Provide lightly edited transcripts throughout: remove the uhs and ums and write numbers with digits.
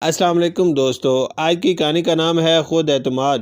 السلام علیکم دوستو، آج کی کہانی کا نام ہے خود اعتماد۔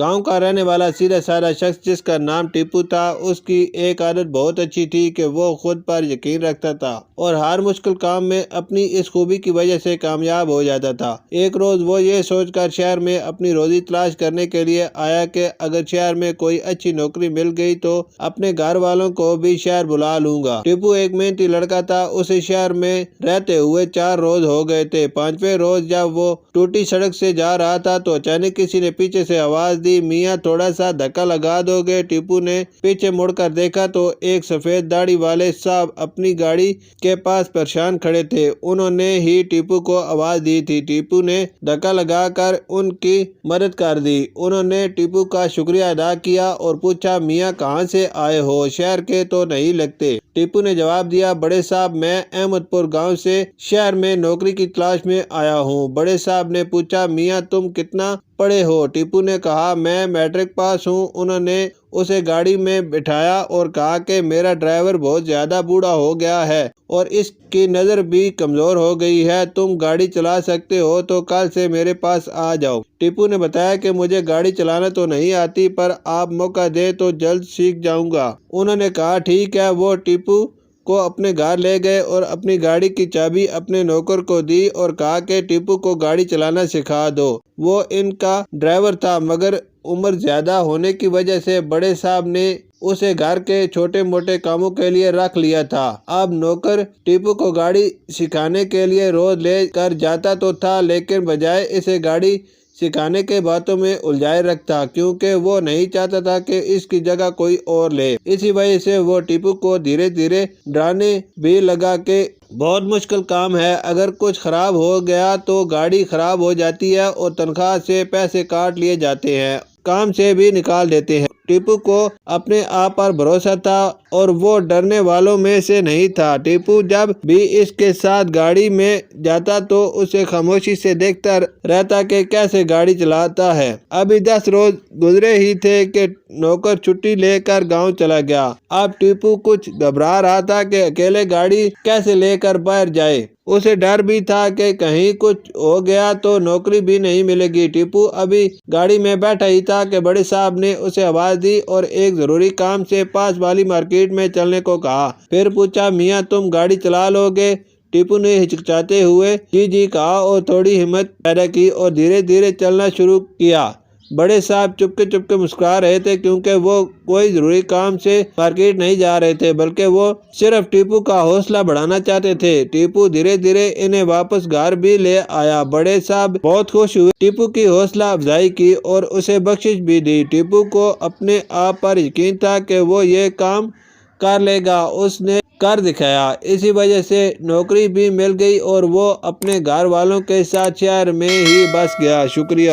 گاؤں کا رہنے والا سیدھا سادہ شخص جس کا نام ٹیپو تھا، اس کی ایک عادت بہت اچھی تھی کہ وہ خود پر یقین رکھتا تھا اور ہر مشکل کام میں اپنی اس خوبی کی وجہ سے کامیاب ہو جاتا تھا۔ ایک روز وہ یہ سوچ کر شہر میں اپنی روزی تلاش کرنے کے لیے آیا کہ اگر شہر میں کوئی اچھی نوکری مل گئی تو اپنے گھر والوں کو بھی شہر بلا لوں گا۔ ٹیپو ایک محنتی لڑکا تھا، اسے شہر میں رہتے ہوئے 4 روز ہو گئے تھے۔ 5ویں روز جب وہ ٹوٹی سڑک سے جا رہا تھا تو اچانک کسی نے پیچھے سے آواز دی، میاں تھوڑا سا دھکا لگا دو گے؟ ٹیپو نے پیچھے مڑ کر دیکھا تو ایک سفید داڑھی والے صاحب اپنی گاڑی کے پاس پریشان کھڑے تھے۔ انہوں نے ہی ٹیپو کو آواز دی تھی۔ ٹیپو نے دھکا لگا کر ان کی مدد کر دی۔ انہوں نے ٹیپو کا شکریہ ادا کیا اور پوچھا، میاں کہاں سے آئے ہو؟ شہر کے تو نہیں لگتے۔ ٹیپو نے جواب دیا، بڑے صاحب میں احمد پور گاؤں سے شہر میں نوکری کی تلاش میں آیا ہوں۔ بڑے صاحب نے پوچھا، میاں تم کتنا پڑھے ہو؟ ٹیپو نے کہا، میں میٹرک پاس ہوں۔ انہوں نے اسے گاڑی میں بٹھایا اور کہا کہ میرا ڈرائیور بہت زیادہ بوڑھا ہو گیا ہے اور اس کی نظر بھی کمزور ہو گئی ہے، تم گاڑی چلا سکتے ہو تو کل سے میرے پاس آ جاؤ۔ ٹیپو نے بتایا کہ مجھے گاڑی چلانا تو نہیں آتی پر آپ موقع دیں تو جلد سیکھ جاؤں گا۔ انہوں نے کہا ٹھیک ہے۔ وہ ٹیپو کو اپنے گھر لے گئے اور اپنی گاڑی کی چابی اپنے نوکر کو دی اور کہا کہ ٹیپو کو گاڑی چلانا سکھا دو۔ وہ ان کا ڈرائیور تھا مگر عمر زیادہ ہونے کی وجہ سے بڑے صاحب نے اسے گھر کے چھوٹے موٹے کاموں کے لیے رکھ لیا تھا۔ اب نوکر ٹیپو کو گاڑی سکھانے کے لیے روز لے کر جاتا تو تھا لیکن بجائے اسے گاڑی سکھانے کے باتوں میں الجھائے رکھتا، کیونکہ وہ نہیں چاہتا تھا کہ اس کی جگہ کوئی اور لے۔ اسی وجہ سے وہ ٹیپو کو دھیرے دھیرے ڈرانے بھی لگا کہ بہت مشکل کام ہے، اگر کچھ خراب ہو گیا تو گاڑی خراب ہو جاتی ہے اور تنخواہ سے پیسے کاٹ لیے جاتے ہیں، کام سے بھی نکال دیتے ہیں۔ ٹیپو کو اپنے آپ پر بھروسہ تھا اور وہ ڈرنے والوں میں سے نہیں تھا۔ ٹیپو جب بھی اس کے ساتھ گاڑی میں جاتا تو اسے خاموشی سے دیکھتا رہتا کہ کیسے گاڑی چلاتا ہے۔ ابھی 10 روز گزرے ہی تھے کہ نوکر چھٹی لے کر گاؤں چلا گیا۔ اب ٹیپو کچھ گھبرا رہا تھا کہ اکیلے گاڑی کیسے لے کر باہر جائے۔ اسے ڈر بھی تھا کہ کہیں کچھ ہو گیا تو نوکری بھی نہیں ملے گی۔ ٹیپو ابھی گاڑی میں بیٹھا ہی تھا کہ بڑے صاحب نے اسے آواز دی اور ایک ضروری کام سے پاس والی مارکیٹ میں چلنے کو کہا۔ پھر پوچھا، میاں تم گاڑی چلا لو گے؟ ٹیپو نے ہچکچاتے ہوئے جی کہا اور تھوڑی ہمت پیدا کی اور دھیرے دھیرے چلنا شروع کیا۔ بڑے صاحب چپکے مسکرا رہے تھے کیونکہ وہ کوئی ضروری کام سے مارکیٹ نہیں جا رہے تھے بلکہ وہ صرف ٹیپو کا حوصلہ بڑھانا چاہتے تھے۔ ٹیپو دھیرے دھیرے انہیں واپس گھر بھی لے آیا۔ بڑے صاحب بہت خوش ہوئے، ٹیپو کی حوصلہ افزائی کی اور اسے بخشش بھی دی۔ ٹیپو کو اپنے آپ پر یقین تھا کہ وہ یہ کام کر لے گا، اس نے کر دکھایا۔ اسی وجہ سے نوکری بھی مل گئی اور وہ اپنے گھر والوں کے ساتھ شہر میں ہی بس گیا۔ شکریہ۔